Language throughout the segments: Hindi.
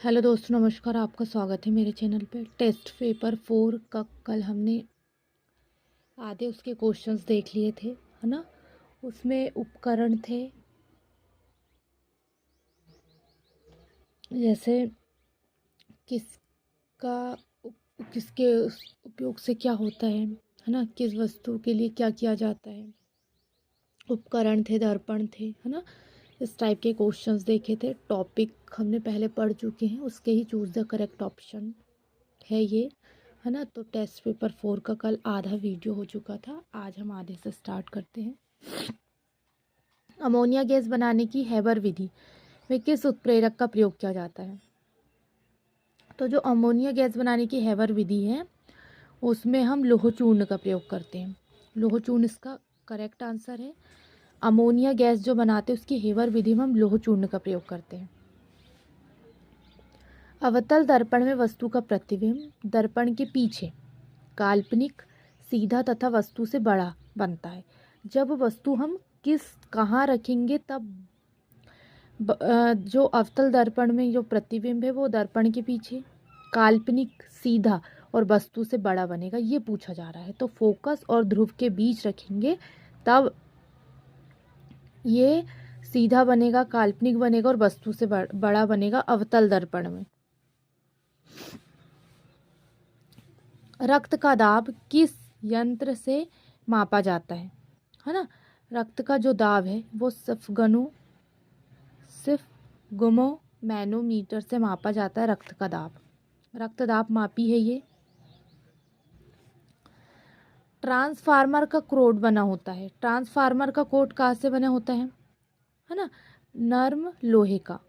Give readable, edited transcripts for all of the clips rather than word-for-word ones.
हेलो दोस्तों, नमस्कार। आपका स्वागत है मेरे चैनल पे। टेस्ट पेपर 4 का कल हमने आधे उसके क्वेश्चंस देख लिए थे, है ना। उसमें उपकरण थे, जैसे किसका किसके उपयोग से क्या होता है ना, किस वस्तु के लिए क्या किया जाता है। उपकरण थे, दर्पण थे, है ना। इस टाइप के क्वेश्चंस देखे थे। टॉपिक हमने पहले पढ़ चुके हैं, उसके ही चूज़ द करेक्ट ऑप्शन है ये, है ना। तो टेस्ट पेपर 4 का कल आधा वीडियो हो चुका था, आज हम आधे से स्टार्ट करते हैं। अमोनिया गैस बनाने की हैबर विधि में किस उत्प्रेरक का प्रयोग किया जाता है। तो जो अमोनिया गैस बनाने की हैबर विधि है उसमें हम लोह चूर्ण का प्रयोग करते हैं। लोह चूर्ण इसका करेक्ट आंसर है। अमोनिया गैस जो बनाते हैं उसकी हैबर विधि में हम लोह चूर्ण का प्रयोग करते हैं। अवतल दर्पण में वस्तु का प्रतिबिंब दर्पण के पीछे काल्पनिक, सीधा तथा वस्तु से बड़ा बनता है। जब वस्तु हम कहाँ रखेंगे तब जो अवतल दर्पण में जो प्रतिबिंब है वो दर्पण के पीछे काल्पनिक, सीधा और वस्तु से बड़ा बनेगा, ये पूछा जा रहा है। तो फोकस और ध्रुव के बीच रखेंगे तब ये सीधा बनेगा, काल्पनिक बनेगा और वस्तु से बड़ा बनेगा अवतल दर्पण में। रक्त का दाब किस यंत्र से मापा जाता है ना। रक्त का जो दाब है वो सिर्फ मैनोमीटर से मापा जाता है। रक्त का दाब, रक्त दाब मापी है ये। ट्रांसफार्मर का कोड बना होता है। ट्रांसफार्मर का कोड कहाँ से बना होता है ना, नर्म लोहे का।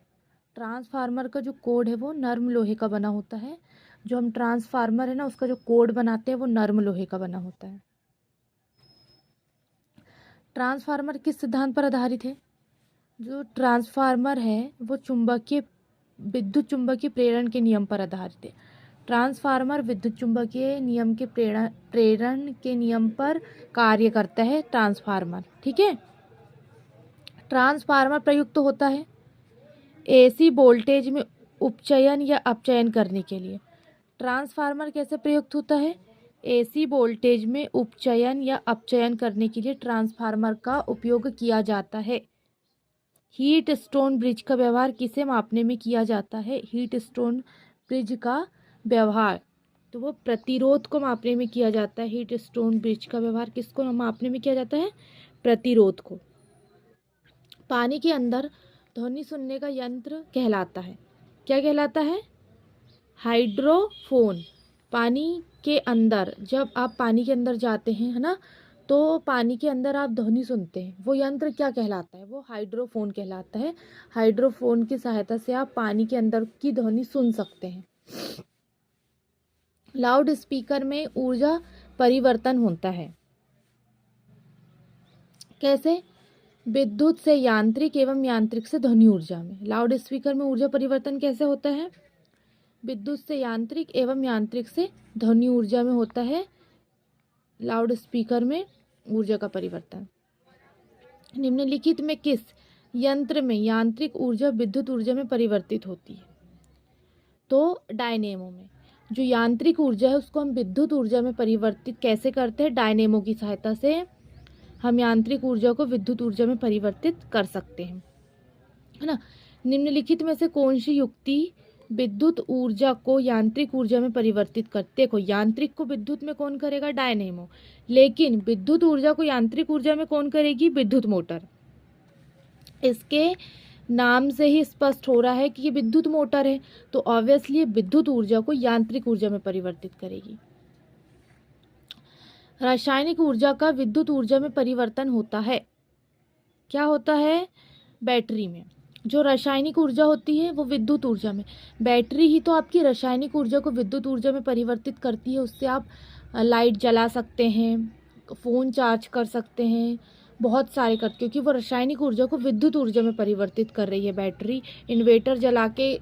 ट्रांसफार्मर का जो कोड है वो नर्म लोहे का बना होता है। जो हम ट्रांसफार्मर है ना उसका जो कोड बनाते हैं वो नर्म लोहे का बना होता है। ट्रांसफार्मर किस सिद्धांत पर आधारित है। जो ट्रांसफार्मर है वो विद्युत चुंबकीय प्रेरण के नियम पर आधारित है। ट्रांसफार्मर विद्युत चुंबकीय नियम के प्रेरण के नियम पर कार्य करता है ट्रांसफार्मर, ठीक है। ट्रांसफार्मर प्रयुक्त होता है एसी वोल्टेज में उपचयन या अपचयन करने के लिए। ट्रांसफार्मर कैसे प्रयुक्त होता है, एसी वोल्टेज में उपचयन या अपचयन करने के लिए ट्रांसफार्मर का उपयोग किया जाता है। हीट स्टोन ब्रिज का व्यवहार किसे मापने में किया जाता है। हीट स्टोन ब्रिज का व्यवहार तो वो प्रतिरोध को मापने में किया जाता है। हीट स्टोन ब्रिज का व्यवहार किसको मापने में किया जाता है, प्रतिरोध को। पानी के अंदर ध्वनि सुनने का यंत्र कहलाता है, क्या कहलाता है, हाइड्रोफोन। पानी के अंदर, जब आप पानी के अंदर जाते हैं, है ना, तो पानी के अंदर आप ध्वनि सुनते हैं, वो यंत्र क्या कहलाता है, वो हाइड्रोफोन कहलाता है। हाइड्रोफोन की सहायता से आप पानी के अंदर की ध्वनि सुन सकते हैं। लाउड स्पीकर में ऊर्जा परिवर्तन होता है, कैसे, विद्युत से यांत्रिक एवं यांत्रिक से ध्वनि ऊर्जा में। लाउड स्पीकर में ऊर्जा परिवर्तन कैसे होता है, विद्युत से यांत्रिक एवं यांत्रिक से ध्वनि ऊर्जा में होता है लाउड स्पीकर में ऊर्जा का परिवर्तन। निम्नलिखित में किस यंत्र में यांत्रिक ऊर्जा विद्युत ऊर्जा में परिवर्तित होती है। तो डायनेमो में जो यांत्रिक ऊर्जा है उसको हम विद्युत ऊर्जा में परिवर्तित कैसे करते हैं, डायनेमो की सहायता से हम यांत्रिक ऊर्जा को विद्युत ऊर्जा में परिवर्तित कर सकते हैं, है ना। निम्नलिखित में से कौन सी युक्ति विद्युत ऊर्जा को यांत्रिक ऊर्जा में परिवर्तित करते। देखो, यांत्रिक को विद्युत में कौन करेगा, डायनेमो, लेकिन विद्युत ऊर्जा को यांत्रिक ऊर्जा में कौन करेगी, विद्युत मोटर। इसके नाम से ही स्पष्ट हो रहा है कि ये विद्युत मोटर है, तो ऑब्वियसली विद्युत ऊर्जा को यांत्रिक ऊर्जा में परिवर्तित करेगी। रासायनिक ऊर्जा का विद्युत ऊर्जा में परिवर्तन होता है, क्या होता है, बैटरी में। जो रासायनिक ऊर्जा होती है वो विद्युत ऊर्जा में, बैटरी ही तो आपकी रासायनिक ऊर्जा को विद्युत ऊर्जा में परिवर्तित करती है। उससे आप लाइट जला सकते हैं, फ़ोन चार्ज कर सकते हैं, बहुत सारे कर, क्योंकि वो रासायनिक ऊर्जा को विद्युत ऊर्जा में परिवर्तित कर रही है बैटरी। इन्वर्टर जला के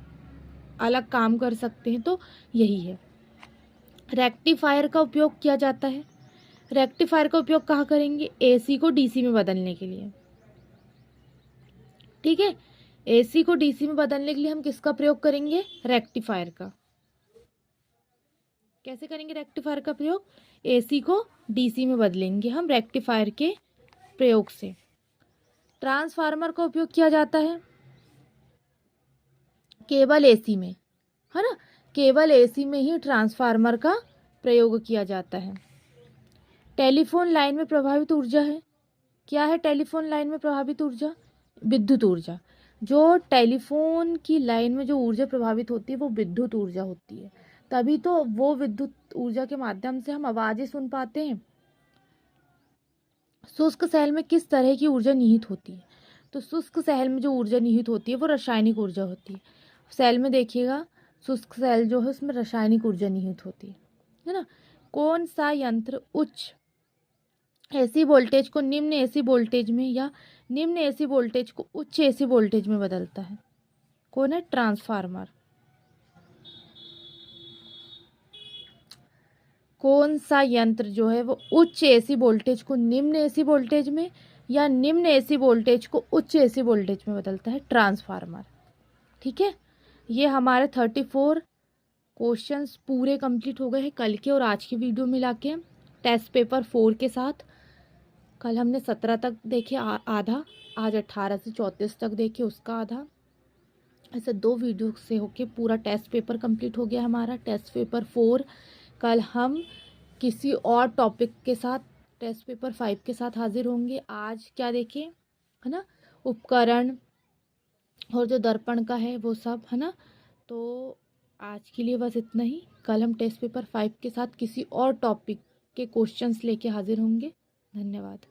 अलग काम कर सकते हैं, तो यही है। रेक्टिफायर का उपयोग किया जाता है। रेक्टिफायर का उपयोग कहाँ करेंगे, एसी को डीसी में बदलने के लिए, ठीक है। एसी को डीसी में बदलने के लिए हम किसका प्रयोग करेंगे? रेक्टिफायर का। कैसे करेंगे रेक्टिफायर का प्रयोग? एसी को डीसी में बदलेंगे हम रेक्टिफायर के प्रयोग से। ट्रांसफार्मर का उपयोग किया जाता है केवल एसी में, है ना, केवल एसी में ही ट्रांसफार्मर का प्रयोग किया जाता है। टेलीफोन लाइन में प्रभावित ऊर्जा है, क्या है टेलीफोन लाइन में प्रभावित ऊर्जा? विद्युत ऊर्जा। जो टेलीफोन की लाइन में जो ऊर्जा प्रभावित होती है वो विद्युत ऊर्जा होती है, तभी तो वो विद्युत ऊर्जा के माध्यम से हम आवाजें सुन पाते हैं। शुष्क सेल में किस तरह की ऊर्जा निहित होती है? तो शुष्क सेल में जो ऊर्जा निहित होती है वो रासायनिक ऊर्जा होती है। सेल में देखिएगा, शुष्क सेल जो है उसमें रासायनिक ऊर्जा निहित होती है ना। कौन सा यंत्र उच्च एसी वोल्टेज को निम्न एसी वोल्टेज में या निम्न एसी वोल्टेज को उच्च एसी वोल्टेज में बदलता है? कौन है? ट्रांसफार्मर। कौन सा यंत्र जो है वो उच्च एसी वोल्टेज को निम्न एसी वोल्टेज में या निम्न एसी वोल्टेज को उच्च एसी वोल्टेज में बदलता है? ट्रांसफार्मर। ठीक है, ये हमारे 34 क्वेश्चंस पूरे कंप्लीट हो गए हैं कल के और आज की वीडियो मिला के टेस्ट पेपर 4 के साथ। कल हमने 17 तक देखे आधा, आज 18 से 34 तक देखे उसका आधा। ऐसे 2 वीडियो से होके पूरा टेस्ट पेपर कंप्लीट हो गया हमारा टेस्ट पेपर 4। कल हम किसी और टॉपिक के साथ टेस्ट पेपर 5 के साथ हाजिर होंगे। आज क्या देखें, है ना, उपकरण और जो दर्पण का है वो सब, है ना। तो आज के लिए बस इतना ही। कल हम टेस्ट पेपर 5 के साथ किसी और टॉपिक के क्वेश्चंस लेके हाजिर होंगे। धन्यवाद।